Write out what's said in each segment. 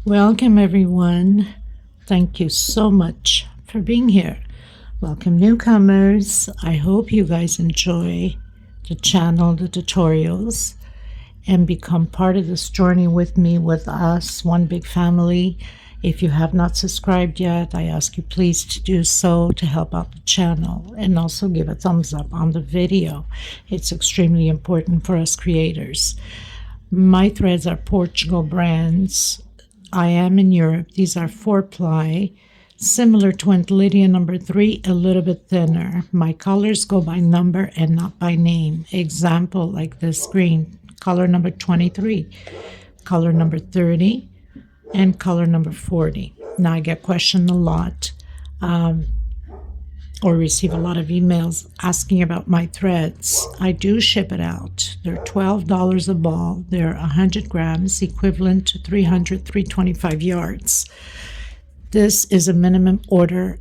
Welcome everyone. Thank you so much for being here. Welcome newcomers. I hope you guys enjoy the channel, the tutorials, and become part of this journey with me, with us, one big family. If you have not subscribed yet, I ask you please to do so to help out the channel, and also give a thumbs up on the video. It's extremely important for us creators. My threads are Portugal brands. I am in Europe. These are 4-ply, similar to Lydia number 3, a little bit thinner. My colors go by number and not by name. Example, like this green, color number 23, color number 30, and color number 40. Now I get questioned a lot, or receive a lot of emails asking about my threads. I do ship it out. They're $12 a ball. They're 100 grams, equivalent to 325 yards. This is a minimum order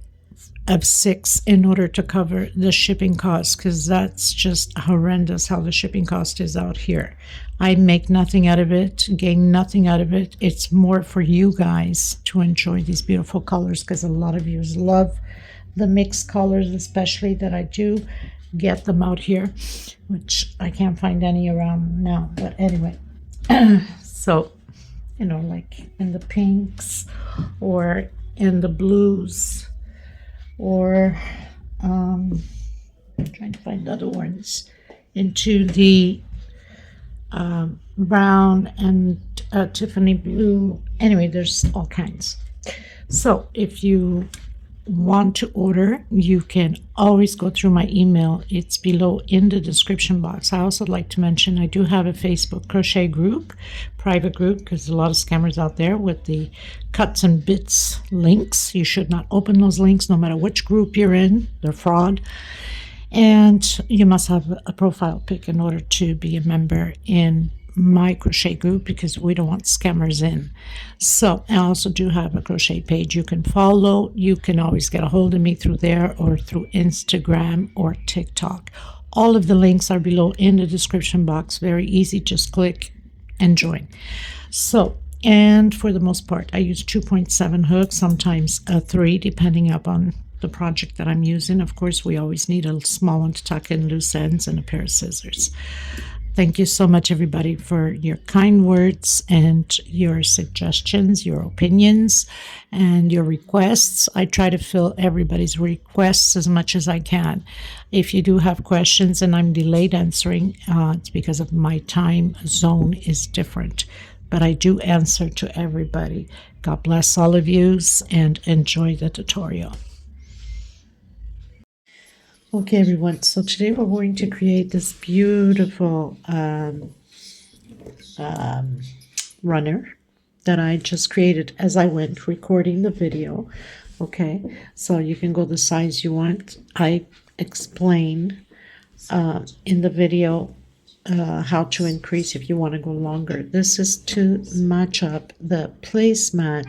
of 6 in order to cover the shipping cost, because that's just horrendous how the shipping cost is out here. I make nothing out of it, gain nothing out of it. It's more for you guys to enjoy these beautiful colors, because a lot of you love the mixed colors, especially that I do get them out here, which I can't find any around now. But anyway, so, you know, like in the pinks or in the blues, or I'm trying to find other ones, into the brown and Tiffany blue. Anyway, there's all kinds. So if you want to order, you can always go through my email. It's below in the description box. I also like to mention I do have a Facebook crochet group, private group, because a lot of scammers out there with the cuts and bits links. You should not open those links no matter which group you're in. They're fraud. And you must have a profile pic in order to be a member in my crochet group, because we don't want scammers in. So I also do have a crochet page you can follow. You can always get a hold of me through there, or through Instagram or TikTok. All of the links are below in the description box. Very easy, just click and join. So, and for the most part I use 2.7 hooks, sometimes a 3, depending upon the project that I'm using. Of course, we always need a small one to tuck in loose ends, and a pair of scissors. Thank you so much, everybody, for your kind words and your suggestions, your opinions, and your requests. I try to fill everybody's requests as much as I can. If you do have questions and I'm delayed answering, it's because of my time zone is different. But I do answer to everybody. God bless all of you, and enjoy the tutorial. Okay, everyone, so today we're going to create this beautiful runner that I just created as I went recording the video. Okay, so you can go the size you want. I explain in the video how to increase if you want to go longer. This is to match up the placemat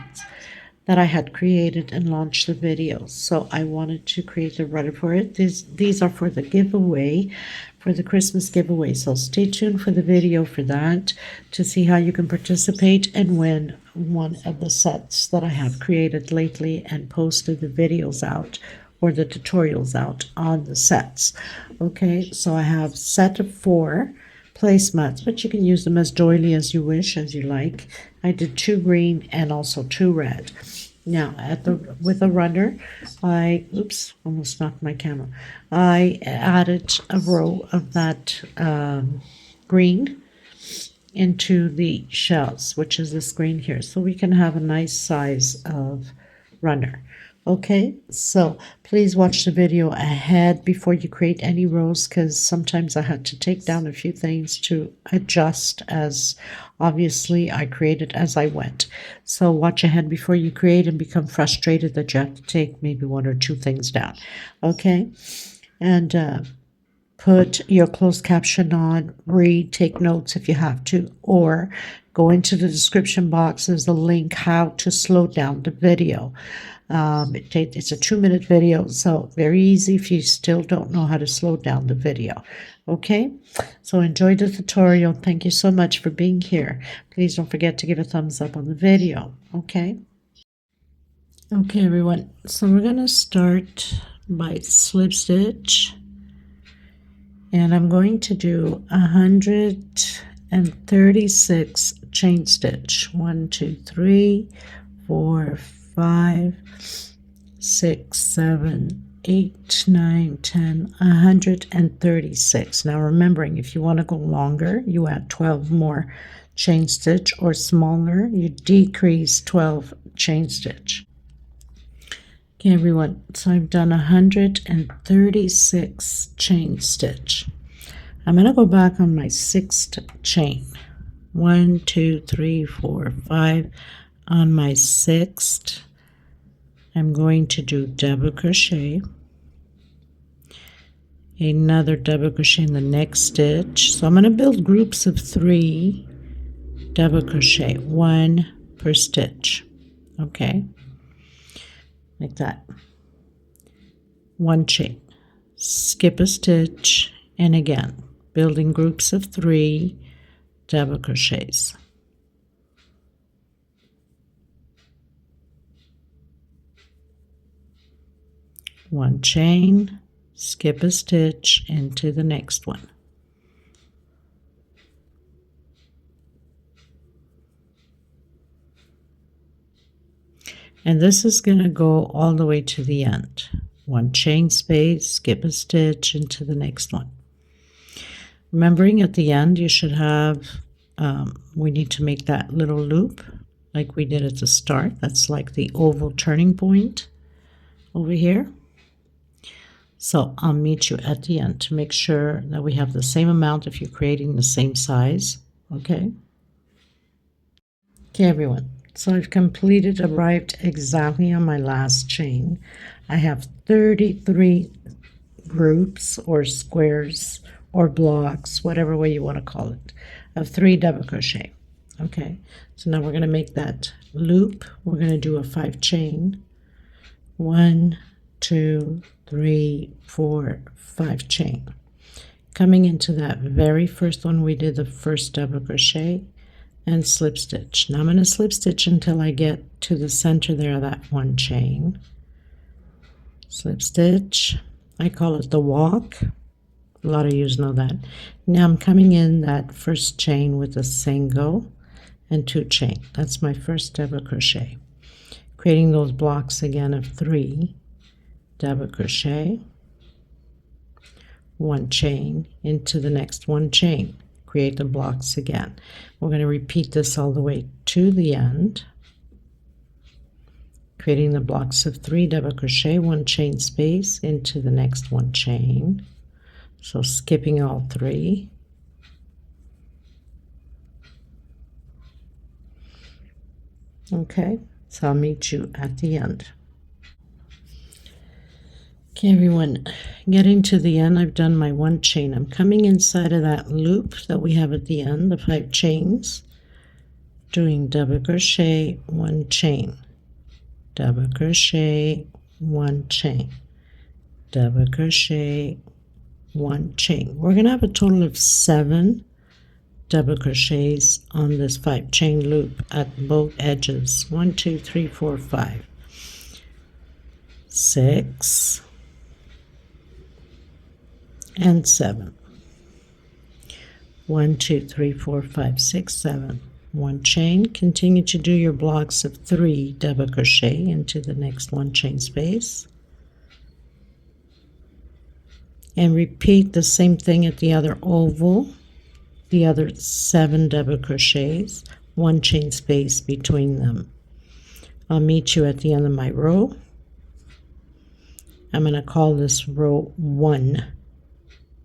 that I had created and launched the video. So I wanted to create the runner for it. These are for the giveaway, for the Christmas giveaway. So stay tuned for the video for that, to see how you can participate and win one of the sets that I have created lately and posted the videos out, or the tutorials out on the sets. Okay, so I have set of 4 placemats, but you can use them as doily as you wish, as you like. I did 2 green and also 2 red. Now with a runner, I almost knocked my camera. I added a row of that green into the shells, which is this green here, so we can have a nice size of runner. Okay, so please watch the video ahead before you create any rows, because sometimes I had to take down a few things to adjust, as obviously I created as I went. So watch ahead before you create and become frustrated that you have to take maybe 1 or 2 things down. Okay, and put your closed caption on, read, take notes if you have to, or go into the description box. There's a link how to slow down the video. It's a 2-minute video, so very easy if you still don't know how to slow down the video. Okay, so enjoy the tutorial. Thank you so much for being here. Please don't forget to give a thumbs up on the video. Okay, everyone, so we're going to start by slip stitch, and I'm going to do 136 chain stitch. 1 2 3 4 5 6 7 8 9 10 136. Now remembering, if you want to go longer, you add 12 more chain stitch, or smaller, you decrease 12 chain stitch. Okay, everyone, so I've done 136 chain stitch. I'm going to go back on my 6th chain. 1 2 3 4 5. On my 6th, I'm going to do double crochet, another double crochet in the next stitch. So I'm going to build groups of 3 double crochet, 1 per stitch. Okay, like that. 1 chain, skip a stitch, and again building groups of 3 double crochets. One chain, skip a stitch into the next one. And this is going to go all the way to the end. One chain space, skip a stitch into the next one. Remembering at the end you should have, we need to make that little loop like we did at the start. That's like the oval turning point over here. So I'll meet you at the end to make sure that we have the same amount if you're creating the same size. Okay, everyone. So I've arrived exactly on my last chain. I have 33 groups or squares or blocks, whatever way you want to call it, of 3 double crochet. Okay, so now we're going to make that loop. We're going to do a 5 chain. 1 2 3 4 5 chain. Coming into that very first one, we did the first double crochet and slip stitch. Now I'm going to slip stitch until I get to the center there of that 1 chain. Slip stitch. I call it the walk. A lot of you know that. Now I'm coming in that first chain with a single and 2 chain. That's my first double crochet. Creating those blocks again of 3 double crochet, 1 chain into the next 1 chain. Create the blocks again. We're going to repeat this all the way to the end, creating the blocks of 3 double crochet, 1 chain space into the next 1 chain. So skipping all 3. Okay, so I'll meet you at the end. Okay, everyone, getting to the end, I've done my 1 chain. I'm coming inside of that loop that we have at the end, the 5 chains, doing double crochet, 1 chain, double crochet, 1 chain, double crochet, 1 chain. We're going to have a total of 7 double crochets on this 5 chain loop at both edges. 1 2 3 4 5 6 and 7. 1 2 3 4 5 6 7. 1 chain. Continue to do your blocks of 3 double crochet into the next 1 chain space, and repeat the same thing at the other oval, the other 7 double crochets, 1 chain space between them. I'll meet you at the end of my row. I'm going to call this row 1.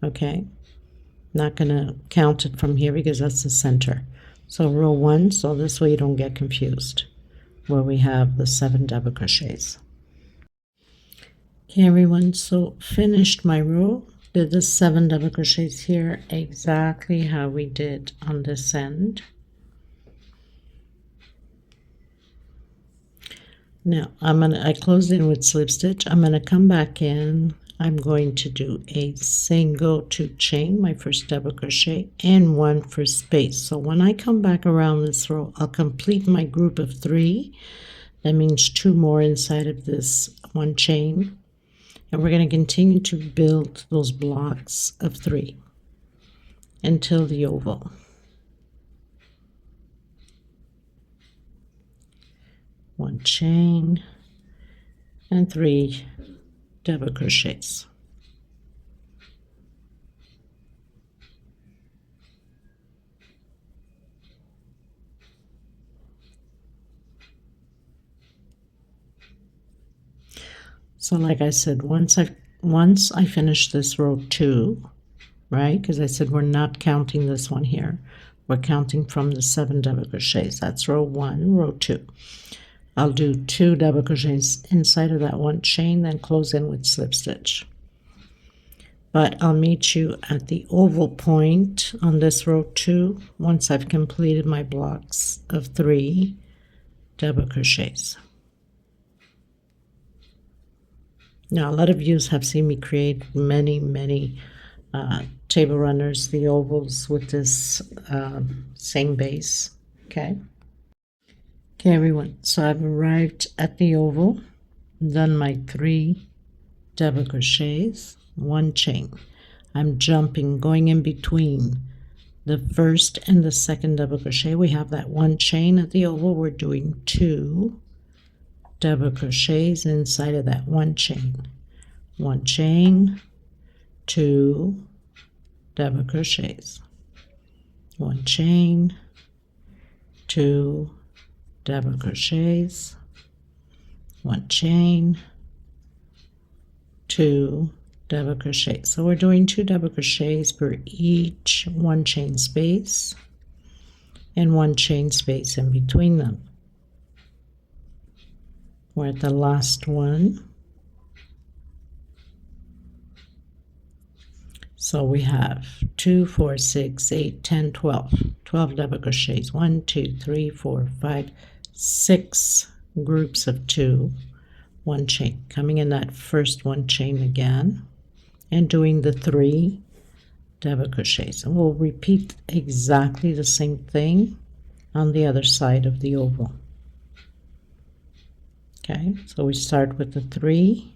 Okay, not going to count it from here because that's the center. So row 1, so this way you don't get confused, where we have the 7 double crochets. Okay, everyone, so finished my row. did the 7 double crochets here exactly how we did on this end. Now I closed in with slip stitch. I'm going to come back in. I'm going to do a single 2 chain, my first double crochet, and 1 for space. So when I come back around this row, I'll complete my group of 3. That means 2 more inside of this 1 chain. And we're going to continue to build those blocks of 3 until the oval. One chain and 3 double crochets. So like I said, once I finish this row 2, right? Because I said we're not counting this one here. We're counting from the 7 double crochets. That's row 1, row 2. I'll do 2 double crochets inside of that 1 chain, then close in with slip stitch. But I'll meet you at the oval point on this row 2 once I've completed my blocks of 3 double crochets. Now, a lot of you have seen me create many table runners, the ovals with this same base. Okay, everyone. So I've arrived at the oval, done my 3 double crochets, 1 chain. I'm jumping, going in between the first and the second double crochet. We have that 1 chain at the oval. We're doing 2 double crochets inside of that 1 chain. 1 chain, 2 double crochets. 1 chain, 2 double crochets. 1 chain, 2 double crochets. So we're doing 2 double crochets per each 1 chain space and 1 chain space in between them. We're at the last one. So we have 2, 4, 6, 8, 10, 12. 12 double crochets. 1, 2, 3, 4, 5, 6 groups of 2, 1 chain. Coming in that first 1 chain again and doing the 3 double crochets. And we'll repeat exactly the same thing on the other side of the oval. Okay, so we start with the 3.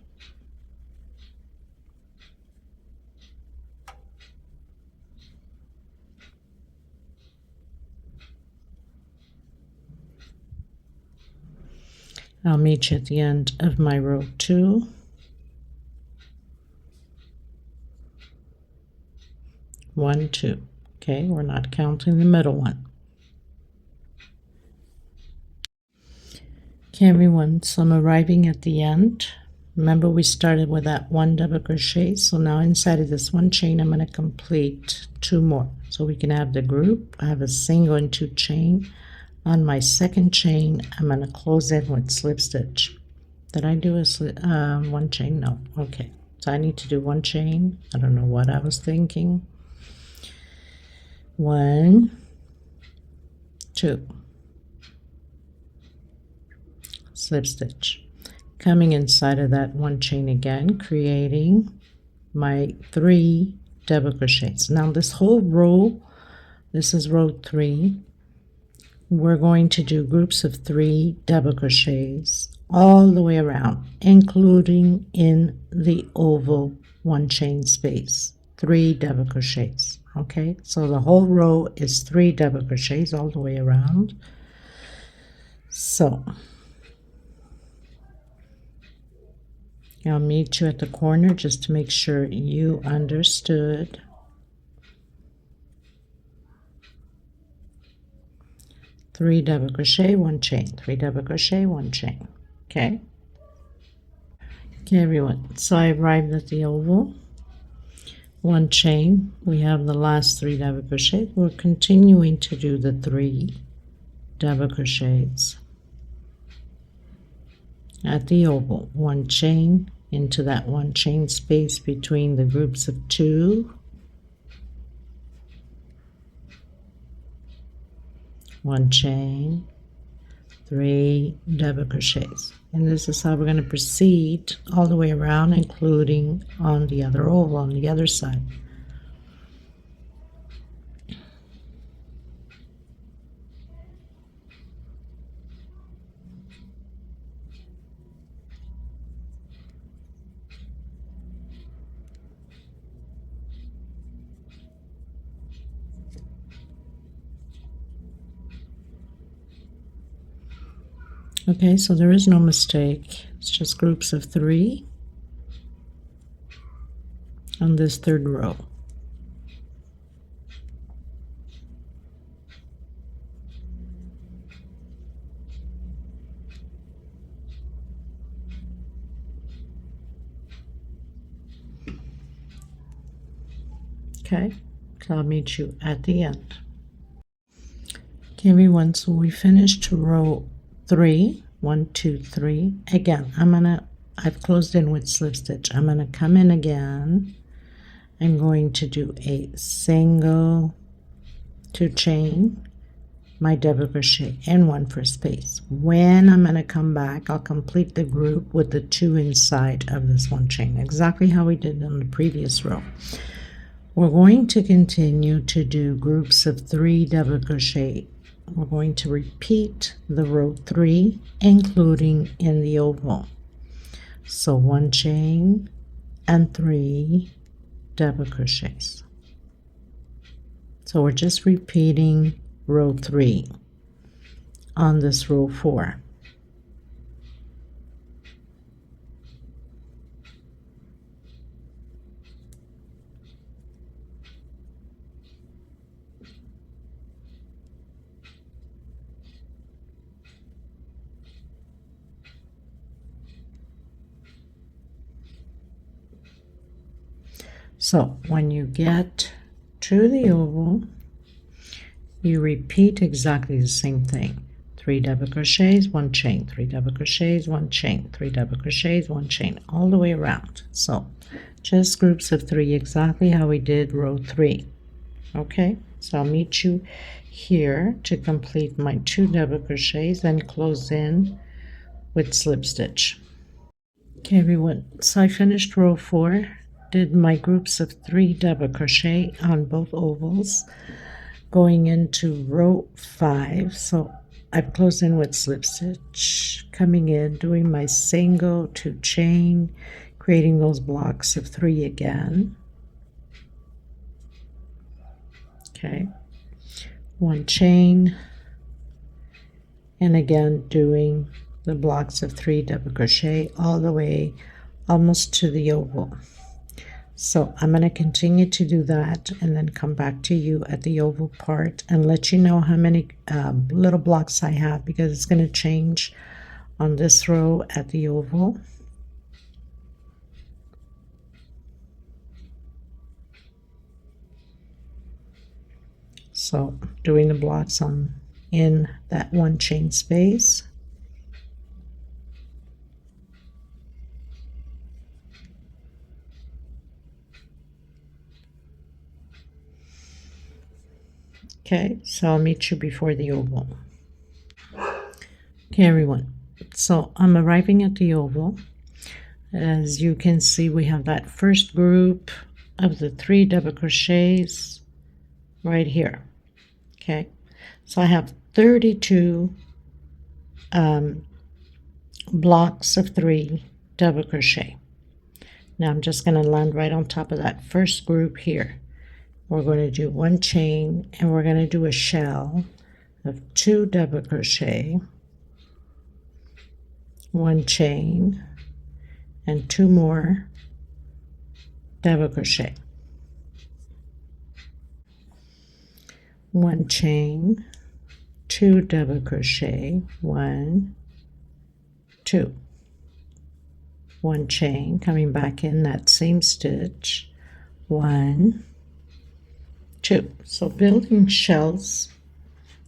I'll meet you at the end of my row 2. 1, 2. Okay, we're not counting the middle one. Okay, everyone, so I'm arriving at the end. Remember, we started with that 1 double crochet, so now inside of this 1 chain I'm going to complete 2 more, so we can have the group. I have a single and 2 chain. On my second chain I'm going to close in with slip stitch. Did I do a 1 chain? No. Okay, so I need to do 1 chain. I don't know what I was thinking. 1, 2, slip stitch, coming inside of that 1 chain again, creating my 3 double crochets. Now this whole row, this is row 3, we're going to do groups of 3 double crochets all the way around, including in the oval 1 chain space. 3 double crochets. Okay, so the whole row is 3 double crochets all the way around. So I'll meet you at the corner just to make sure you understood. Three double crochet, 1 chain, 3 double crochet, 1 chain. Okay, everyone, so I arrived at the oval. 1 chain, we have the last 3 double crochets. We're continuing to do the 3 double crochets at the oval. 1 chain into that one chain space between the groups of 2, 1 chain, 3 double crochets. And this is how we're going to proceed all the way around, including on the other oval on the other side. Okay, so there is no mistake. It's just groups of 3 on this 3rd row. Okay, so I'll meet you at the end. Okay, everyone, so we finished row 3, 1, 2, 3. Again, I've closed in with slip stitch. I'm gonna come in again. I'm going to do a single 2 chain, my double crochet, and 1 for space. When I'm gonna come back, I'll complete the group with the 2 inside of this 1 chain, exactly how we did on the previous row. We're going to continue to do groups of 3 double crochet. We're going to repeat the row 3, including in the oval. So 1 chain and 3 double crochets. So we're just repeating row 3 on this row 4. So when you get to the oval, you repeat exactly the same thing. 3 double crochets, 1 chain, 3 double crochets, 1 chain, 3 double crochets, 1 chain, all the way around. So just groups of 3, exactly how we did row 3. Okay, so I'll meet you here to complete my 2 double crochets, then close in with slip stitch. Okay, everyone, so I finished row 4, did my groups of 3 double crochet on both ovals, going into row 5. So I've closed in with slip stitch, coming in, doing my single 2 chain, creating those blocks of 3 again. Okay, 1 chain, and again doing the blocks of 3 double crochet all the way almost to the oval. So I'm going to continue to do that and then come back to you at the oval part and let you know how many little blocks I have, because it's going to change on this row at the oval. So doing the blocks on in that 1 chain space. Okay, so I'll meet you before the oval. Okay, everyone, so I'm arriving at the oval. As you can see, we have that first group of the 3 double crochets right here. Okay, so I have 32 blocks of 3 double crochet. Now I'm just going to land right on top of that first group here. We're going to do 1 chain, and we're going to do a shell of 2 double crochet, 1 chain, and 2 more double crochet, 1 chain, 2 double crochet, 1, 2, 1 chain, coming back in that same stitch, 1, 2. So building shells,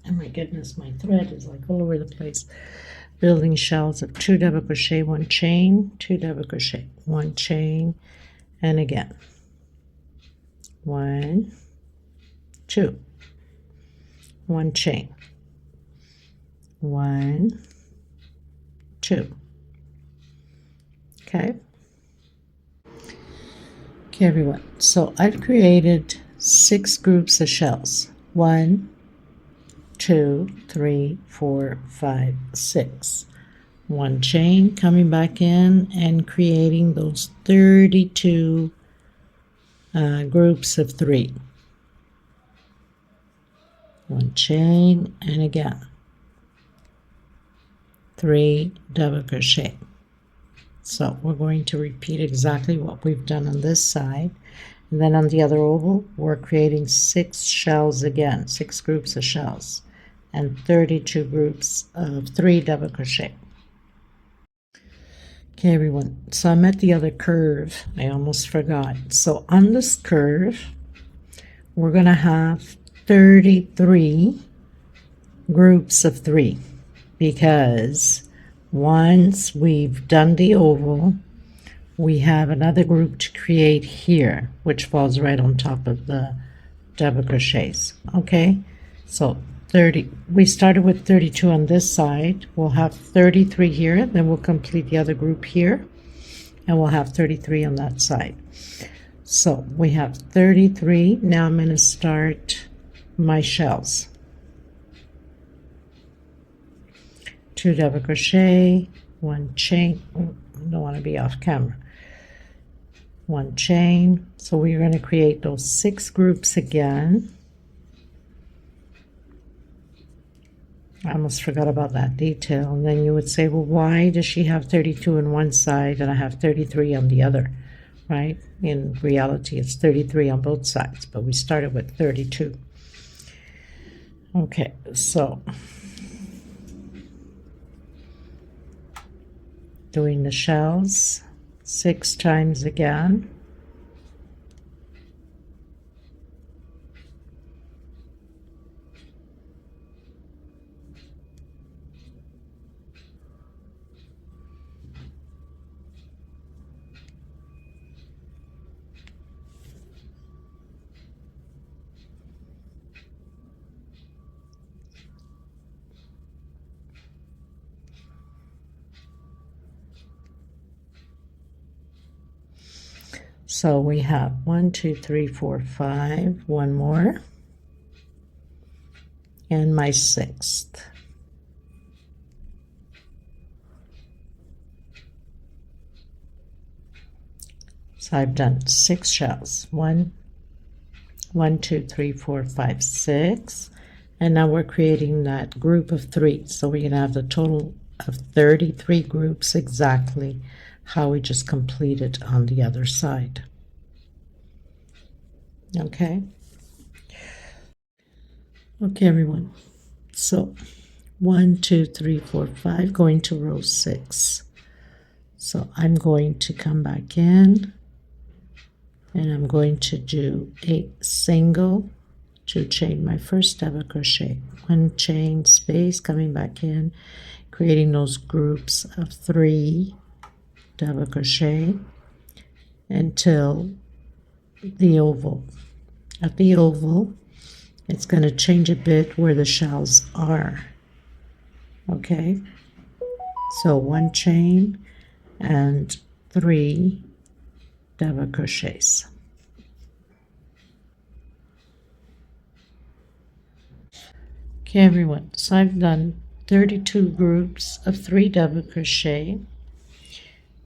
oh my goodness, my thread is like all over the place. building shells of 2 double crochet, 1 chain, 2 double crochet, 1 chain, and again 1, 2, 1 chain, 1, 2. Okay, everyone, so I've created 6 groups of shells. 1, 2, 3, 4, 5, 6. 1 chain, coming back in and creating those 32 groups of 3. 1 chain, and again 3 double crochet. So we're going to repeat exactly what we've done on this side, and then on the other oval we're creating 6 shells again, 6 groups of shells, and 32 groups of 3 double crochet. Okay, everyone, so I'm at the other curve. I almost forgot. So on this curve we're going to have 33 groups of 3, because once we've done the oval, we have another group to create here, which falls right on top of the double crochets. Okay, so 30, we started with 32 on this side, we'll have 33 here, then we'll complete the other group here, and we'll have 33 on that side. So we have 33. Now I'm going to start my shells. 2 double crochet, 1 chain. Oh, I don't want to be off camera. 1 chain. So we're going to create those 6 groups again. I almost forgot about that detail. And then you would say, well, why does she have 32 on one side and I have 33 on the other? Right? In reality, it's 33 on both sides, but we started with 32. Okay, so doing the shells 6 times again. So we have 1, 2, 3, 4, 5, one more, and my 6th. So I've done 6 shells. 1, 2, 3, 4, 5, 6, and now we're creating that group of 3. So we're going to have the total of 33 groups, exactly how we just completed on the other side. Okay, everyone, so 1, 2, 3, 4, 5, going to row 6. So I'm going to come back in and I'm going to do a single 2 chain, my first double crochet, 1 chain space, coming back in, creating those groups of 3 double crochet until the oval. At the oval, it's going to change a bit where the shells are. Okay, so 1 chain and 3 double crochets. Okay, everyone, so I've done 32 groups of 3 double crochet.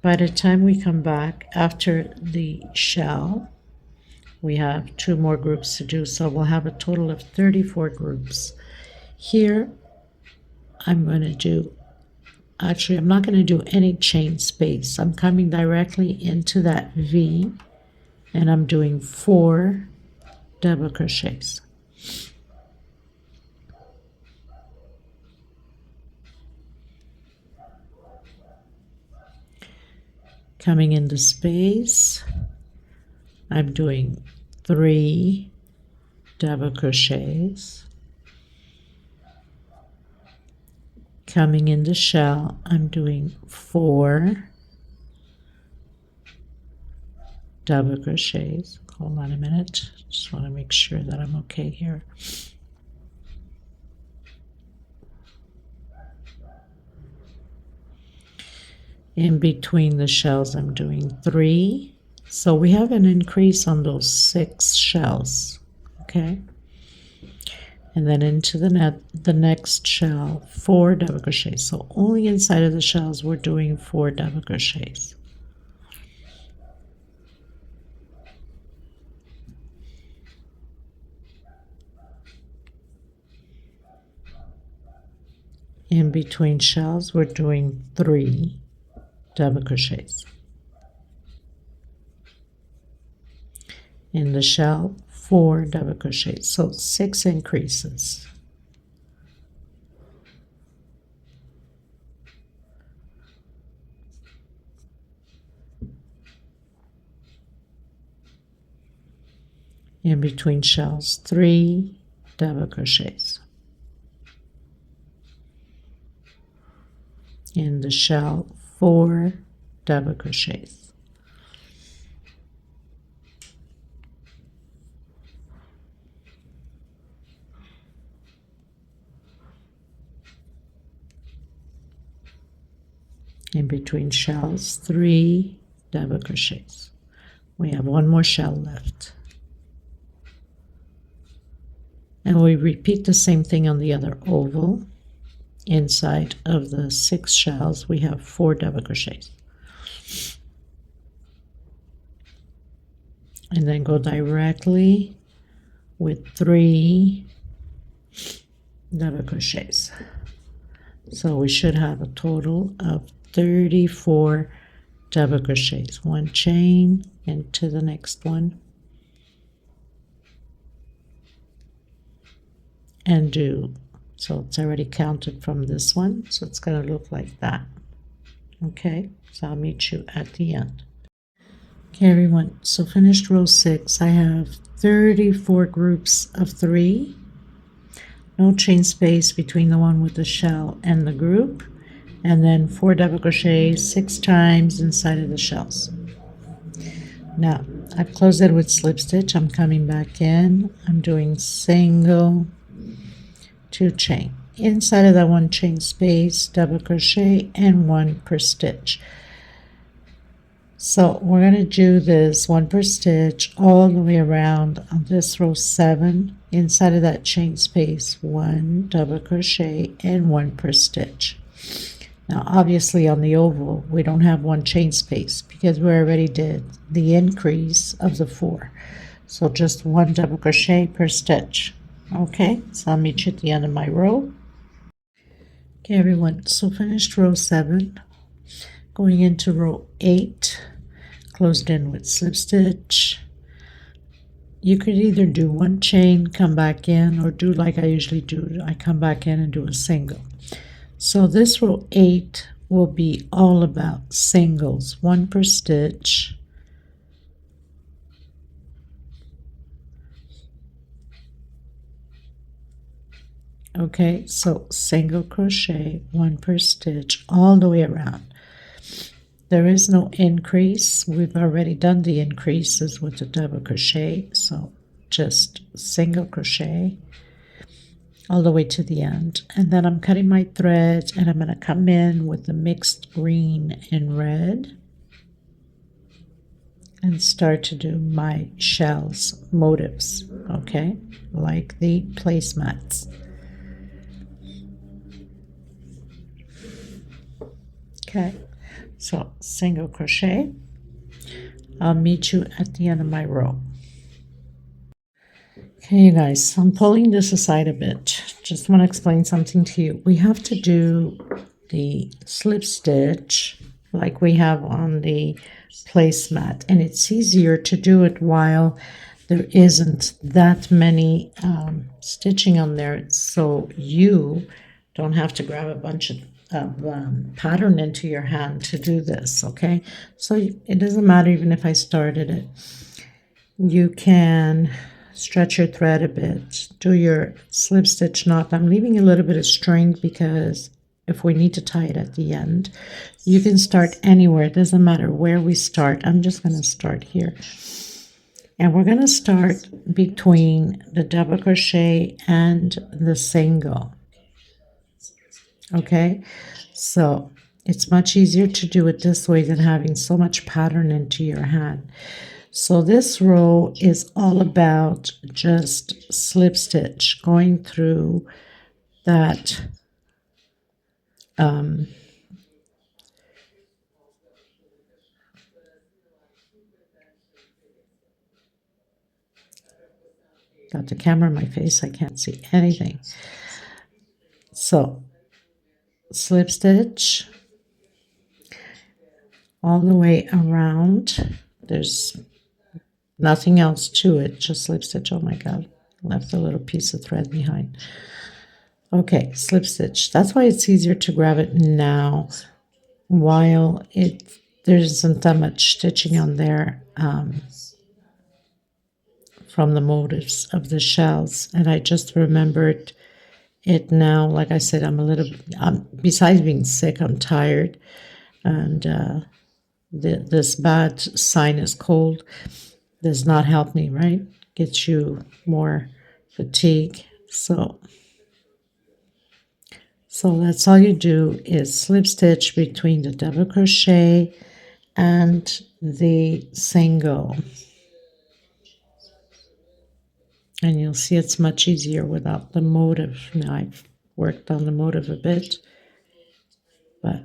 By the time we come back after the shell, we have 2 more groups to do, so we'll have a total of 34 groups. Here I'm going to do, actually I'm not going to do any chain space. I'm coming directly into that V and I'm doing 4 double crochets. Coming into space, I'm doing 3 double crochets. coming in the shell, I'm doing 4 double crochets. Hold on a minute, just want to make sure that I'm okay here. In between the shells, I'm doing 3. So we have an increase on those 6 shells, okay? And then into the next shell, 4 double crochets. So only inside of the shells we're doing 4 double crochets. In between shells we're doing 3 double crochets. In the shell, 4 double crochets, so 6 increases. In between shells, 3 double crochets. In the shell, 4 double crochets. In between shells, 3 double crochets. We have 1 more shell left. And we repeat the same thing on the other oval. Inside of the 6 shells, we have 4 double crochets. And then go directly with 3 double crochets. So we should have a total of 34 double crochets. 1 chain into the next one. And do. So it's already counted from this one. So it's going to look like that. Okay, so I'll meet you at the end. Okay, everyone, so finished row 6. I have 34 groups of 3. No chain space between the one with the shell and the group. And then 4 double crochets 6 times inside of the shells. Now, I've closed it with slip stitch. I'm coming back in. I'm doing single, 2 chain. Inside of that 1 chain space, double crochet, and 1 per stitch. So we're going to do this 1 per stitch all the way around on this row 7. Inside of that chain space, 1 double crochet and 1 per stitch. Now obviously on the oval we don't have 1 chain space because we already did the increase of the 4. So just 1 double crochet per stitch. Okay, so I'll meet you at the end of my row. Okay, everyone, so finished row 7. Going into row 8, closed in with slip stitch. You could either do 1 chain, come back in, or do like I usually do. I come back in and do a single. So this row 8 will be all about singles, 1 per stitch. Okay, so single crochet, 1 per stitch all the way around. There is no increase. We've already done the increases with the double crochet, so just single crochet all the way to the end. And then I'm cutting my thread and I'm going to come in with the mixed green and red and start to do my shells motifs, okay, like the placemats. Okay, so single crochet. I'll meet you at the end of my row. Okay, you guys, I'm pulling this aside a bit. Just want to explain something to you. We have to do the slip stitch like we have on the placemat, and it's easier to do it while there isn't that many stitching on there, so you don't have to grab a bunch of pattern into your hand to do this. Okay, so it doesn't matter even if I started it. You can stretch your thread a bit, do your slip stitch knot. I'm leaving a little bit of string because if we need to tie it at the end. You can start anywhere. It doesn't matter where we start. I'm just going to start here. And we're going to start between the double crochet and the single. Okay, so it's much easier to do it this way than having so much pattern into your hand. So this row is all about just slip stitch, going through that got the camera in my face, I can't see anything. So slip stitch all the way around. There's nothing else to it, just slip stitch. Oh my god, left a little piece of thread behind. Okay, slip stitch. That's why it's easier to grab it now while there isn't that much stitching on there from the motifs of the shells. And I just remembered it now. Like I said, I'm a little, besides being sick, I'm tired. And this bad sinus cold does not help me, right? Gets you more fatigue. So that's all you do is slip stitch between the double crochet and the single. And you'll see it's much easier without the motif. Now I've worked on the motif a bit, and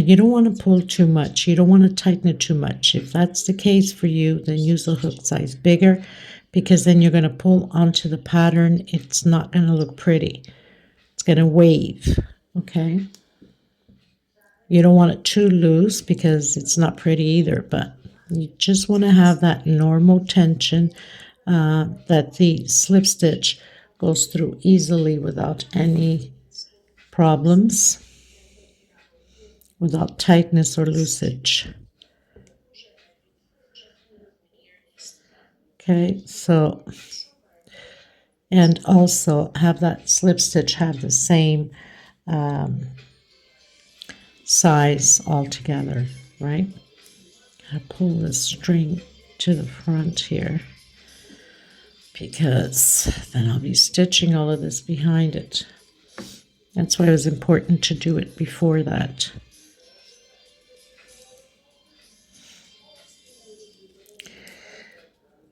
you don't want to pull too much. You don't want to tighten it too much. If that's the case for you, then use a hook size bigger, because then you're going to pull onto the pattern. It's not going to look pretty. It's going to wave, okay? You don't want it too loose because it's not pretty either, but you just want to have that normal tension that the slip stitch goes through easily without any problems, without tightness or loosage. Okay, so, and also have that slip stitch have the same size altogether, right? I pull the string to the front here because then I'll be stitching all of this behind it. That's why it was important to do it before that.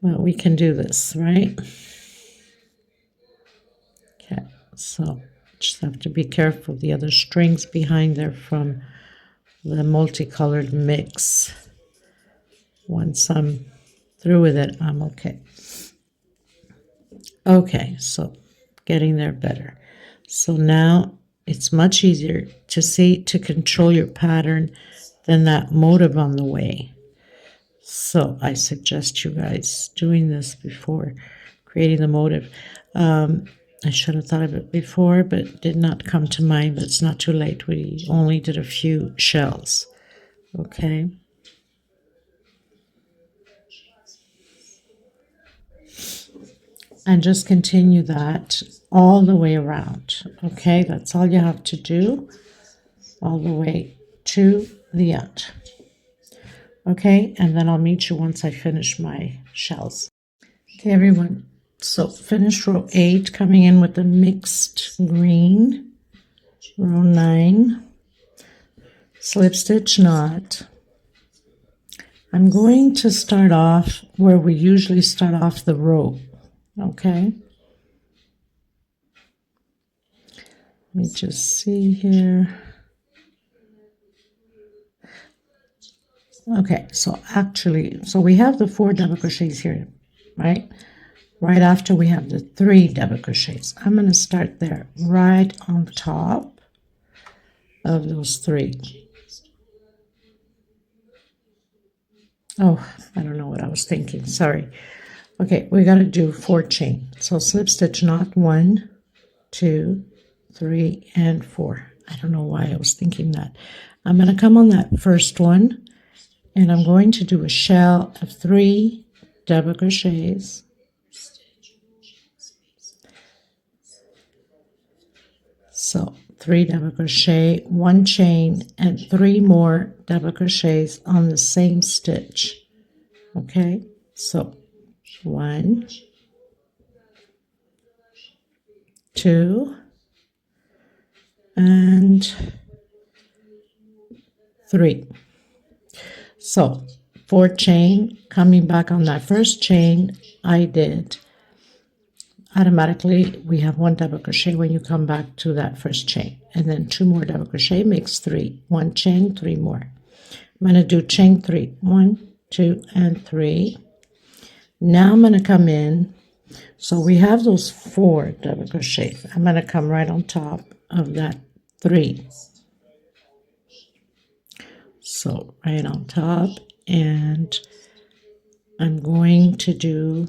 Well, we can do this, right? Okay, so just have to be careful. The other strings behind there from the multicolored mix. Once I'm through with it, I'm okay. Okay, so getting there better. So now it's much easier to see, to control your pattern than that motif on the way. So I suggest you guys doing this before creating the motif. I should have thought of it before, but it did not come to mind, but it's not too late. We only did a few shells, okay? And just continue that all the way around, okay? That's all you have to do, all the way to the end. Okay, and then I'll meet you once I finish my shells. Okay, everyone, so finish row 8, coming in with the mixed green, row 9, slip stitch knot. I'm going to start off where we usually start off the row, okay? Let me just see here. Okay, so actually, so we have the 4 double crochets here, right? Right after we have the 3 double crochets. I'm going to start there, right on top of those 3. Oh, I don't know what I was thinking, sorry. Okay, we got to do 4 chain. So slip stitch knot 1, 2, 3, and 4. I don't know why I was thinking that. I'm going to come on that first one, and I'm going to do a shell of 3 double crochets, So 3 double crochet, 1 chain, and 3 more double crochets on the same stitch. Okay, so 1, 2, and 3. So 4 chain, coming back on that first chain, I did automatically, we have 1 double crochet when you come back to that first chain, and then 2 more double crochet makes 3. 1 chain, 3 more. I'm going to do chain 3, 1, 2, and 3. Now I'm going to come in. So we have those 4 double crochets. I'm going to come right on top of that 3. So right on top, and I'm going to do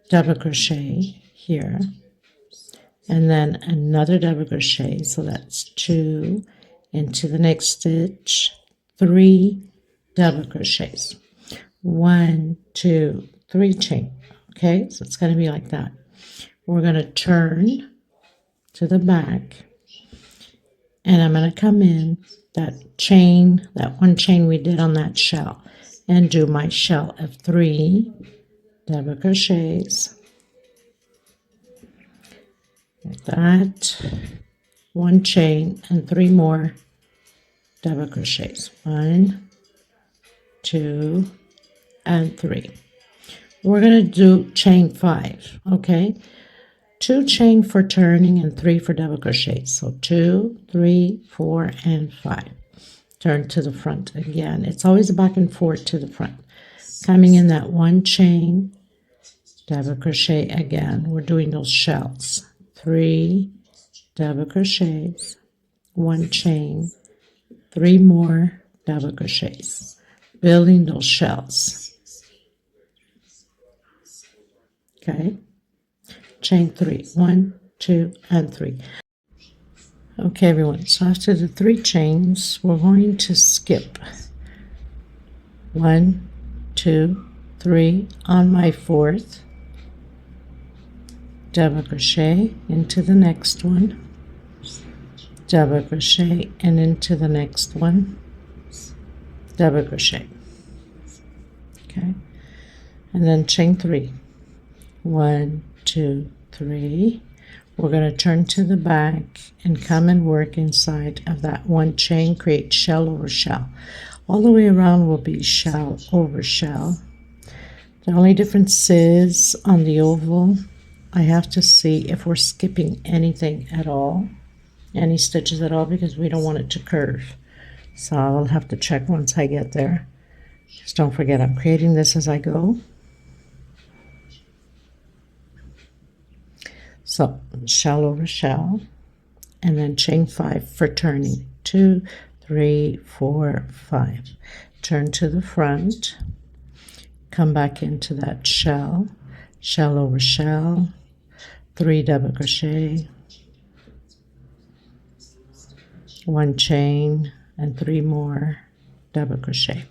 double crochet here, and then another double crochet, so that's 2 into the next stitch, 3 double crochets, 1, 2, 3 chain. Okay, so it's going to be like that. We're going to turn to the back, and I'm going to come in that chain, that 1 chain we did on that shell, and do my shell of 3 double crochets like that, 1 chain, and 3 more double crochets, 1, 2, and 3. We're going to do chain 5. Okay, 2 chain for turning and 3 for double crochets. So 2, 3, 4, and 5. Turn to the front again. It's always a back and forth to the front. Coming in that 1 chain, double crochet again. We're doing those shells. 3 double crochets, 1 chain, 3 more double crochets. Building those shells. Okay. Chain 3, 1, 2, and 3. Okay, everyone, so after the 3 chains, we're going to skip 1, 2, 3 on my 4th, double crochet into the next one, double crochet, and into the next one, double crochet. Okay, and then chain 3, 1, 2, 3. We're going to turn to the back and come and work inside of that 1 chain, create shell over shell. All the way around will be shell over shell. The only difference is on the oval, I have to see if we're skipping anything at all, any stitches at all, because we don't want it to curve. So I'll have to check once I get there. Just don't forget, I'm creating this as I go. So shell over shell, and then chain 5 for turning. 2, 3, 4, 5. Turn to the front, come back into that shell, shell over shell, 3 double crochet, 1 chain, and 3 more double crochet.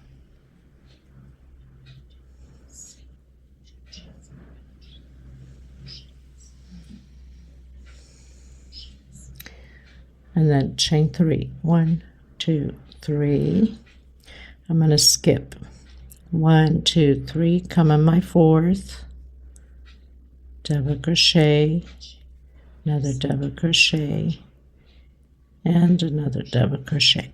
And then chain 3, 1, 2, 3. I'm going to skip 1, 2, 3, come on my 4th, double crochet, another double crochet, and another double crochet.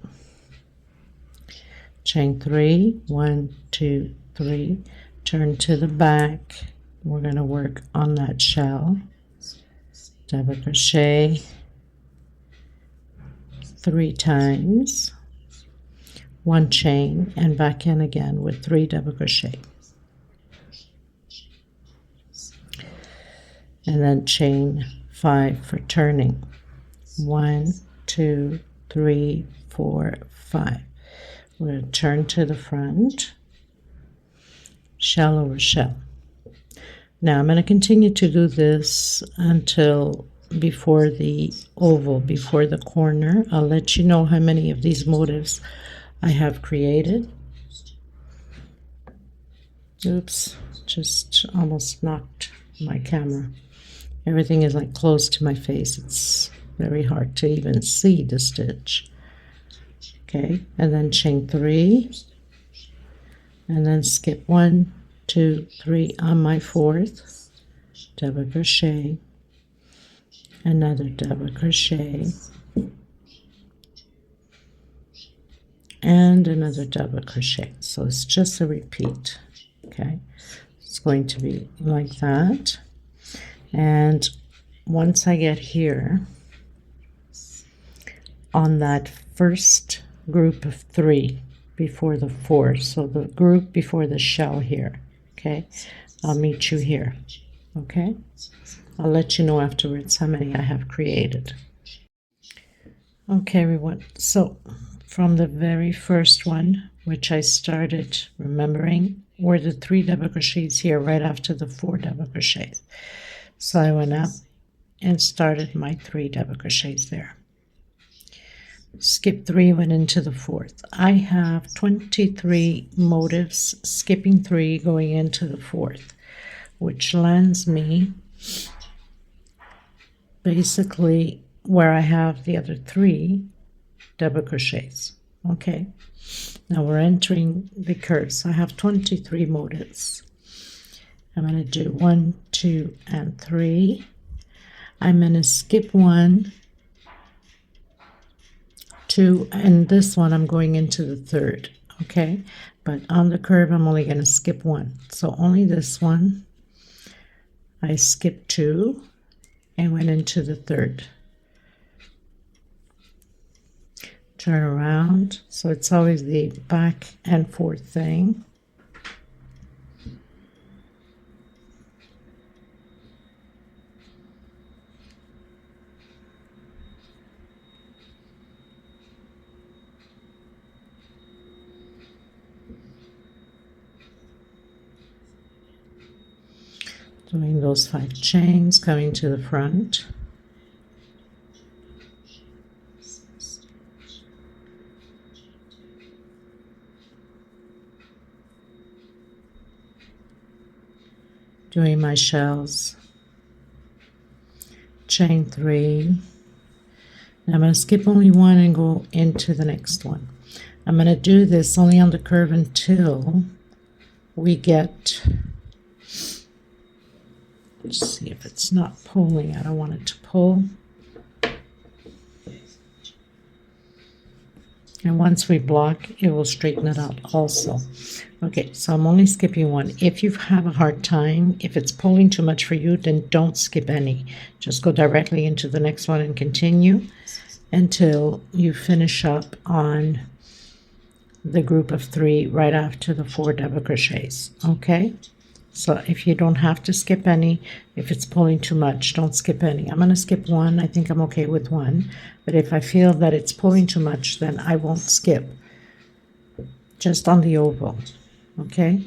Chain 3, 1, 2, 3, turn to the back. We're going to work on that shell, double crochet 3 times, 1 chain, and back in again with 3 double crochet, and then chain 5 for turning. 1, 2, 3, 4, 5. We're going to turn to the front, shell over shell. Now I'm going to continue to do this until before the oval, before the corner. I'll let you know how many of these motifs I have created. Oops, just almost knocked my camera. everything is like close to my face. It's very hard to even see the stitch. Okay, and then chain 3, and then skip 1, 2, 3 on my 4th, double crochet, another double crochet, and another double crochet. So it's just a repeat. Okay, it's going to be like that. And once I get here on that first group of 3 before the 4, so the group before the shell here, okay, I'll meet you here. Okay, I'll let you know afterwards how many I have created. Okay, everyone, so from the very first one, which I started remembering, were the 3 double crochets here right after the 4 double crochets. So I went up and started my 3 double crochets there. Skip 3, went into the 4th. I have 23 motifs, skipping 3, going into the 4th, which lands me basically where I have the other 3 double crochets. Okay, now we're entering the curves. I have 23 motifs. I'm going to do 1, 2, and 3. I'm going to skip 1, 2, and this one I'm going into the 3rd. Okay, but on the curve I'm only going to skip 1. So only this one. I skipped 2 and went into the 3rd. Turn around, so it's always the back and forth thing. Doing those 5 chains, coming to the front. Doing my shells, chain 3. Now I'm going to skip only 1 and go into the next one. I'm going to do this only on the curve until we get, let's see if it's not pulling. I don't want it to pull. And once we block, it will straighten it out also. Okay, so I'm only skipping 1. If you have a hard time, if it's pulling too much for you, then don't skip any. Just go directly into the next one and continue until you finish up on the group of 3 right after the 4 double crochets. Okay, so if you don't have to skip any, if it's pulling too much, don't skip any. I'm going to skip 1. I think I'm okay with 1. But if I feel that it's pulling too much, then I won't skip. Just on the oval. Okay?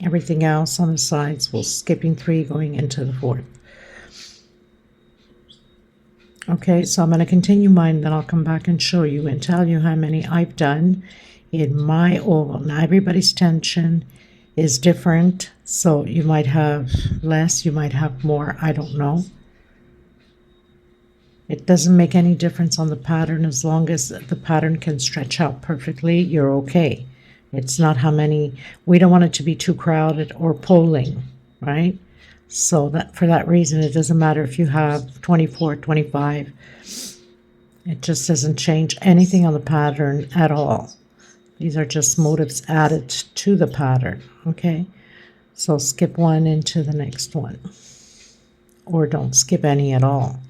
Everything else on the sides, we'll skipping 3 going into the 4th. Okay, so I'm going to continue mine, then I'll come back and show you and tell you how many I've done in my oval. Now, everybody's tension is different, so you might have less, you might have more, I don't know. It doesn't make any difference on the pattern. As long as the pattern can stretch out perfectly, you're okay. It's not how many, we don't want it to be too crowded or pulling, right? So that for that reason, it doesn't matter if you have 24, 25. It just doesn't change anything on the pattern at all. These are just motifs added to the pattern, okay? So skip 1 into the next one. Or don't skip any at all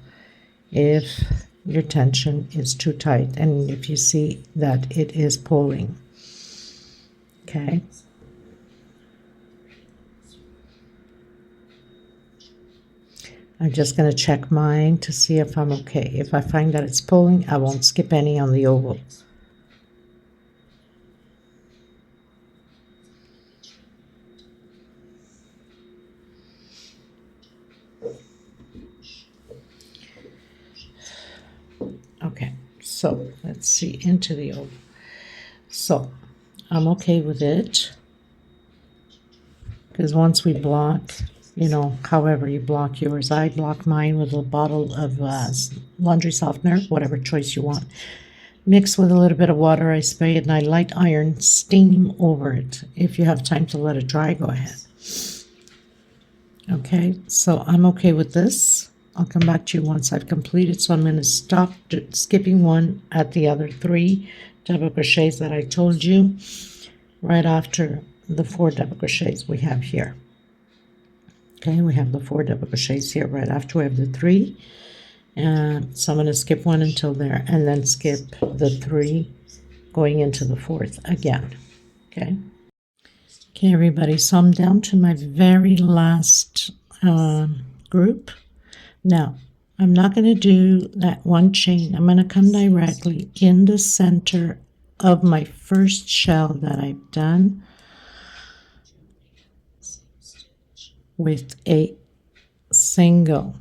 if your tension is too tight and if you see that it is pulling. Okay. I'm just going to check mine to see if I'm okay. If I find that it's pulling, I won't skip any on the oval. Okay, so let's see into the oval. So I'm okay with it because once we block, you know, however you block yours. I block mine with a bottle of laundry softener, whatever choice you want. Mix with a little bit of water. I spray it and I light iron steam over it. If you have time to let it dry, go ahead. Okay, so I'm okay with this. I'll come back to you once I've completed. So I'm going to stop skipping one at the other 3 double crochets that I told you right after the 4 double crochets we have here. Okay, we have the 4 double crochets here right after we have the 3. So I'm going to skip one until there and then skip the 3 going into the 4th again. Okay. Okay, everybody, so I'm down to my very last group. Now, I'm not going to do that one chain. I'm going to come directly in the center of my first shell that I've done with a single.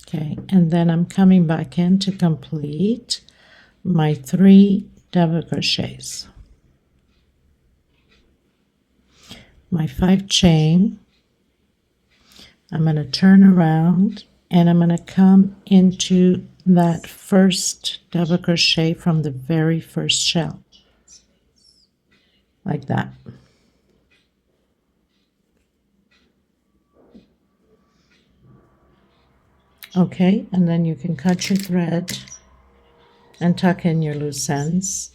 Okay, and then I'm coming back in to complete my 3 double crochets. My 5 chain, I'm going to turn around and I'm going to come into that first double crochet from the very first shell, like that. Okay, and then you can cut your thread and tuck in your loose ends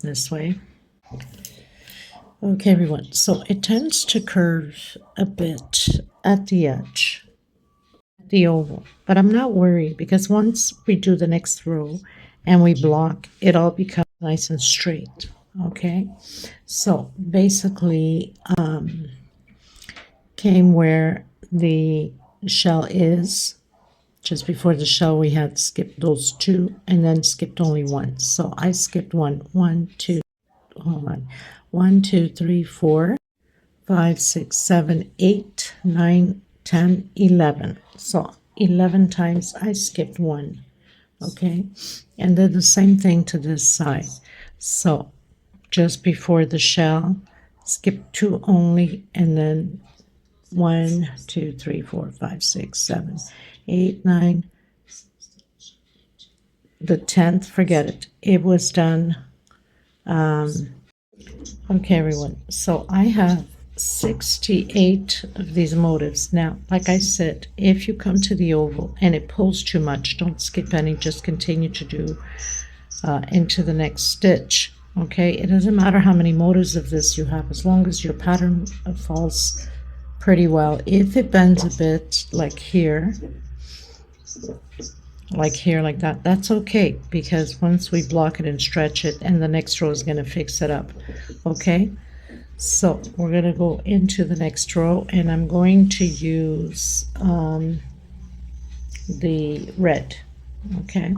this way. Okay, everyone, so it tends to curve a bit at the edge, the oval, but I'm not worried because once we do the next row and we block, it all becomes nice and straight. Okay, so basically came where the shell is. Just before the shell we had skipped those 2 and then skipped only 1. So I skipped 1, 2, hold on, 1, 2, 3, 4, 5, 6, 7, 8, 9, 10, 11. So 11 times I skipped 1. Okay, and then the same thing to this side. So just before the shell, skip 2 only, and then 1, 2, 3, 4, 5, 6, 7, 8, 9. The 10th, forget it. It was done. Okay, everyone. So I have 68 of these motifs. Now, like I said, if you come to the oval and it pulls too much, don't skip any. Just continue to do into the next stitch. Okay, it doesn't matter how many motifs of this you have, as long as your pattern falls pretty well. If it bends a bit, like here, like that, that's okay, because once we block it and stretch it, and the next row is going to fix it up. Okay, so we're going to go into the next row, and I'm going to use the red. Okay,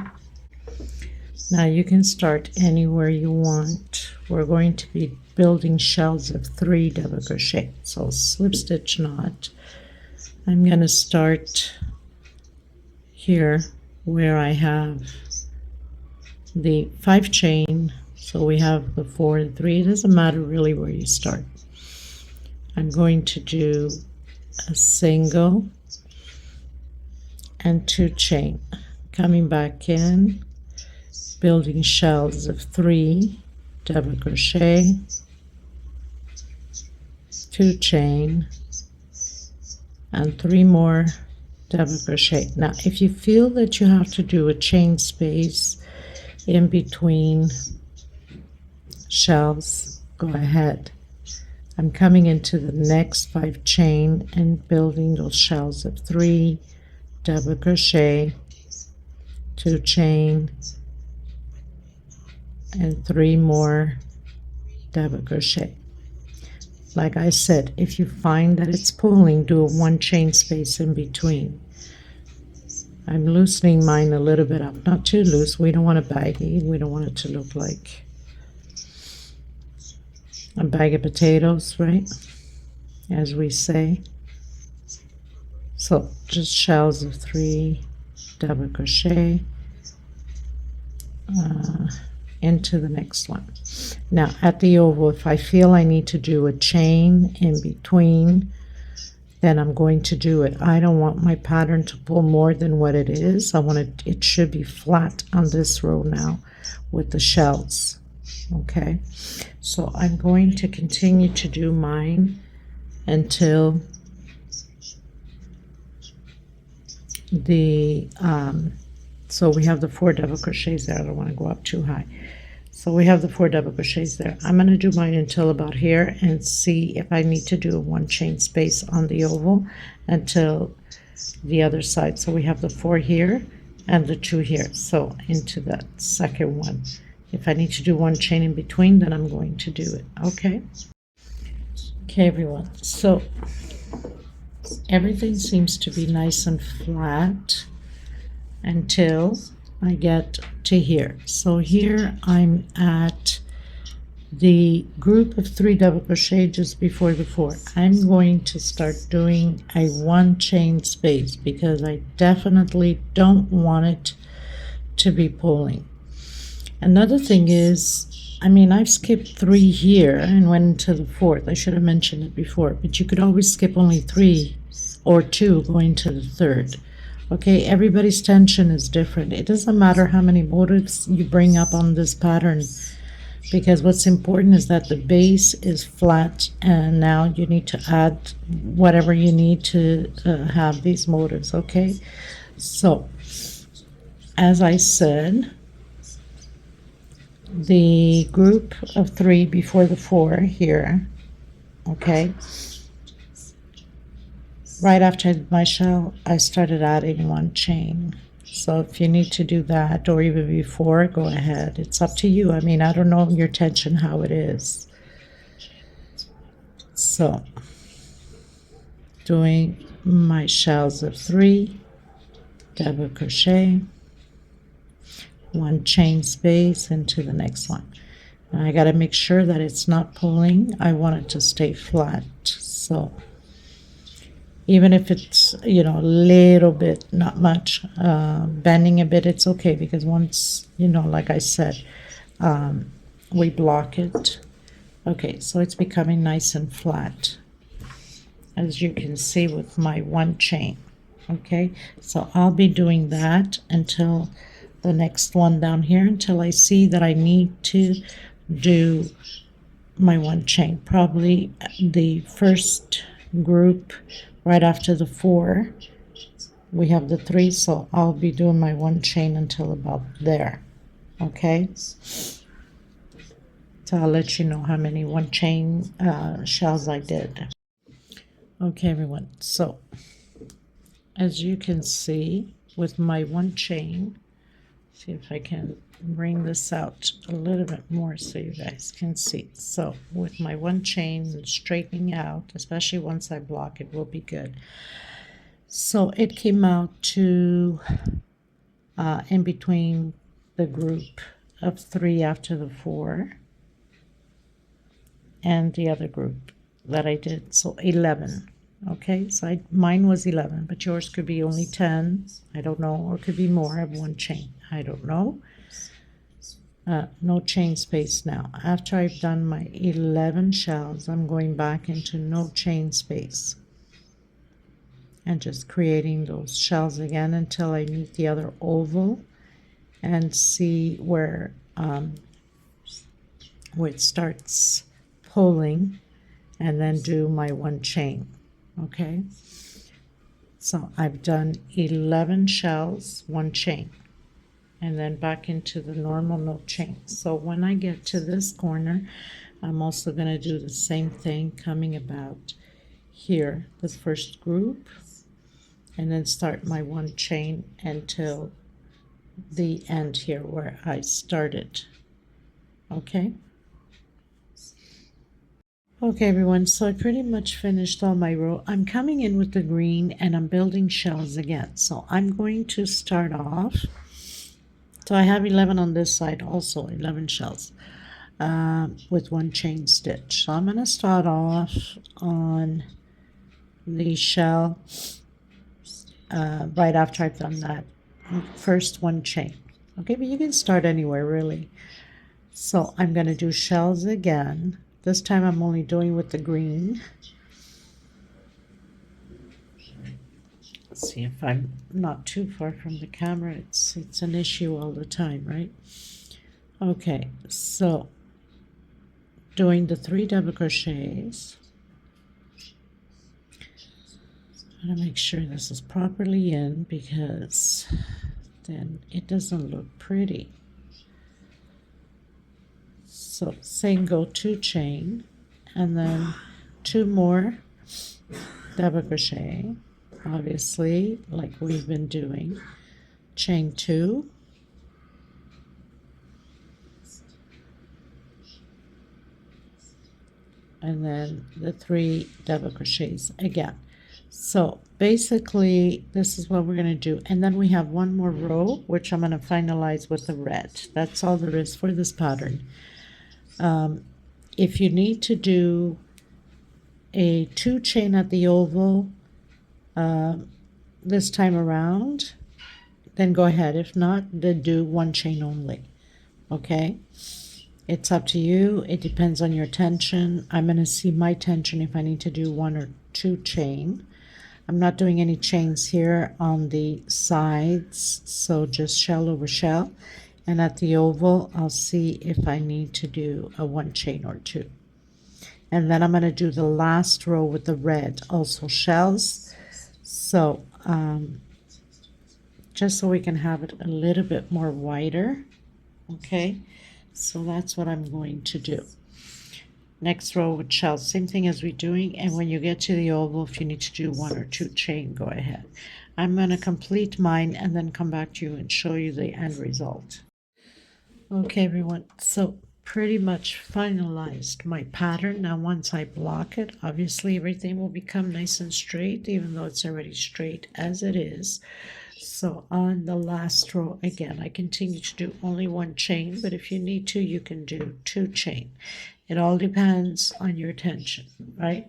now you can start anywhere you want. We're going to be building shells of 3 double crochet. So slip stitch knot. I'm going to start here where I have the 5 chain. So we have the 4 and 3. It doesn't matter really where you start. I'm going to do a single and 2 chain, coming back in, building shells of 3 double crochet, 2 chain, and 3 more double crochet. Now if you feel that you have to do a chain space in between shells, go ahead. I'm coming into the next 5 chain and building those shells of 3 double crochet, 2 chain, and 3 more double crochet. Like I said, if you find that it's pulling, do a 1 chain space in between. I'm loosening mine a little bit up, not too loose. We don't want a baggy. We don't want it to look like a bag of potatoes, right? As we say. So just shells of 3 double crochet into the next one. Now at the oval, if I feel I need to do a chain in between, then I'm going to do it. I don't want my pattern to pull more than what it is. I want it should be flat on this row now with the shells. Okay, so I'm going to continue to do mine until the so we have the 4 double crochets there. I don't want to go up too high. So we have the 4 double crochets there. I'm going to do mine until about here and see if I need to do 1 chain space on the oval until the other side. So we have the 4 here and the 2 here. So into that second one. If I need to do 1 chain in between, then I'm going to do it. Okay. Okay, everyone. So everything seems to be nice and flat until I get to here. So here I'm at the group of 3 double crochet just before the 4. I'm going to start doing a 1 chain space because I definitely don't want it to be pulling. Another thing is, I mean, I've skipped 3 here and went into the 4th. I should have mentioned it before, but you could always skip only 3 or 2 going to the 3rd. Okay, everybody's tension is different. It doesn't matter how many motifs you bring up on this pattern, because what's important is that the base is flat, and now you need to add whatever you need to have these motifs. Okay, so as I said, the group of 3 before the 4 here, okay, right after I did my shell, I started adding 1 chain. So if you need to do that, or even before, go ahead. It's up to you. I mean, I don't know your tension, how it is. So doing my shells of 3, double crochet, 1 chain space into the next one. And I got to make sure that it's not pulling. I want it to stay flat. So even if it's, you know, a little bit, not much, bending a bit, it's okay, because once, you know, like I said, we block it. Okay, so it's becoming nice and flat, as you can see with my 1 chain. Okay, so I'll be doing that until the next one down here, until I see that I need to do my 1 chain. Probably the first group right after the 4, we have the 3, so I'll be doing my 1 chain until about there. Okay, so I'll let you know how many 1 chain shells I did. Okay, everyone, so as you can see with my 1 chain, see if I can bring this out a little bit more so you guys can see. So with my 1 chain straightening out, especially once I block it, will be good. So it came out to in between the group of 3 after the 4 and the other group that I did, so 11. Okay, so mine was 11, but yours could be only 10, I don't know, or it could be more of 1 chain, I don't know. No chain space now. After I've done my 11 shells, I'm going back into no chain space and just creating those shells again until I meet the other oval and see where it starts pulling, and then do my 1 chain. Okay, so I've done 11 shells, 1 chain, and then back into the normal no chain. So when I get to this corner, I'm also going to do the same thing, coming about here, the first group, and then start my 1 chain until the end here where I started. Okay. Okay, everyone, so I pretty much finished all my row. I'm coming in with the green and I'm building shells again. So I'm going to start off. So I have 11 on this side also, 11 shells with 1 chain stitch. So I'm going to start off on the shell right after I've done that first 1 chain. Okay, but you can start anywhere really. So I'm going to do shells again. This time I'm only doing with the green. Let's see if I'm not too far from the camera. It's an issue all the time, right? Okay, so doing the 3 double crochets. I'm going to make sure this is properly in because then it doesn't look pretty. So single 2 chain and then 2 more double crochet, obviously like we've been doing, chain 2, and then the 3 double crochets again. So basically this is what we're going to do, and then we have one more row which I'm going to finalize with the red. That's all there is for this pattern. If you need to do a 2 chain at the oval this time around, then go ahead. If not, then do 1 chain only. Okay, it's up to you. It depends on your tension. I'm going to see my tension if I need to do 1 or 2 chain. I'm not doing any chains here on the sides, so just shell over shell, and at the oval I'll see if I need to do a 1 chain or 2. And then I'm going to do the last row with the red, also shells. So just so we can have it a little bit more wider. Okay, so that's what I'm going to do. Next row with shells, same thing as we're doing, and when you get to the oval, if you need to do 1 or 2 chain, go ahead. I'm going to complete mine and then come back to you and show you the end result. Okay everyone, so pretty much finalized my pattern. Now once I block it, obviously everything will become nice and straight, even though it's already straight as it is. So on the last row again, I continue to do only 1 chain, but if you need to, you can do 2 chain. It all depends on your tension, right?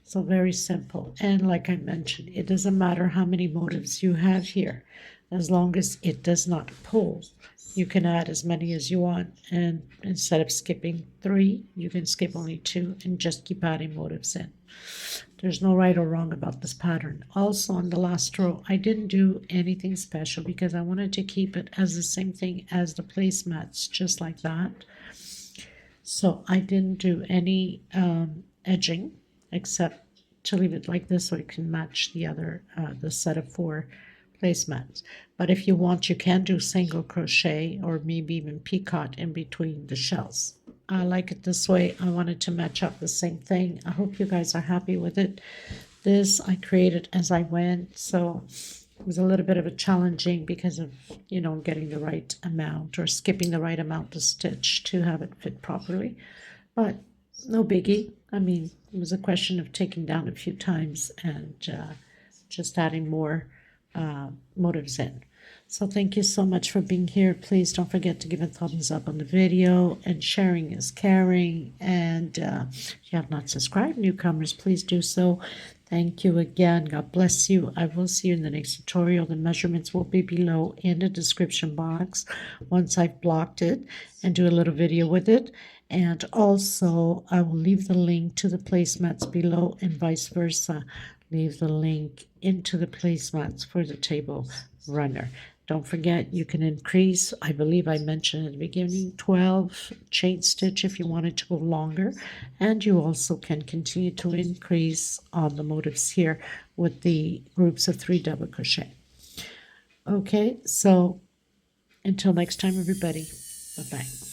So very simple. And like I mentioned, it doesn't matter how many motifs you have here, as long as it does not pull. You can add as many as you want, and instead of skipping 3, you can skip only 2 and just keep adding motifs in. There's no right or wrong about this pattern. Also on the last row, I didn't do anything special because I wanted to keep it as the same thing as the placemats, just like that. So I didn't do any edging except to leave it like this so it can match the other, the set of 4 placemats. But if you want, you can do single crochet or maybe even picot in between the shells. I like it this way. I wanted to match up the same thing. I hope you guys are happy with it. This I created as I went, so it was a little bit of a challenging because of, you know, getting the right amount or skipping the right amount to stitch to have it fit properly. But no biggie. I mean, it was a question of taking down a few times and just adding more motives in. So thank you so much for being here. Please don't forget to give a thumbs up on the video, and sharing is caring. And if you have not subscribed, newcomers, please do so. Thank you again. God bless you. I will see you in the next tutorial. The measurements will be below in the description box once I've blocked it and do a little video with it. And also I will leave the link to the placemats below, and vice versa. Leave the link into the placemats for the table runner. Don't forget, you can increase, I believe I mentioned at the beginning, 12 chain stitch if you wanted to go longer. And you also can continue to increase on the motifs here with the groups of 3 double crochet. Okay, so until next time, everybody. Bye-bye.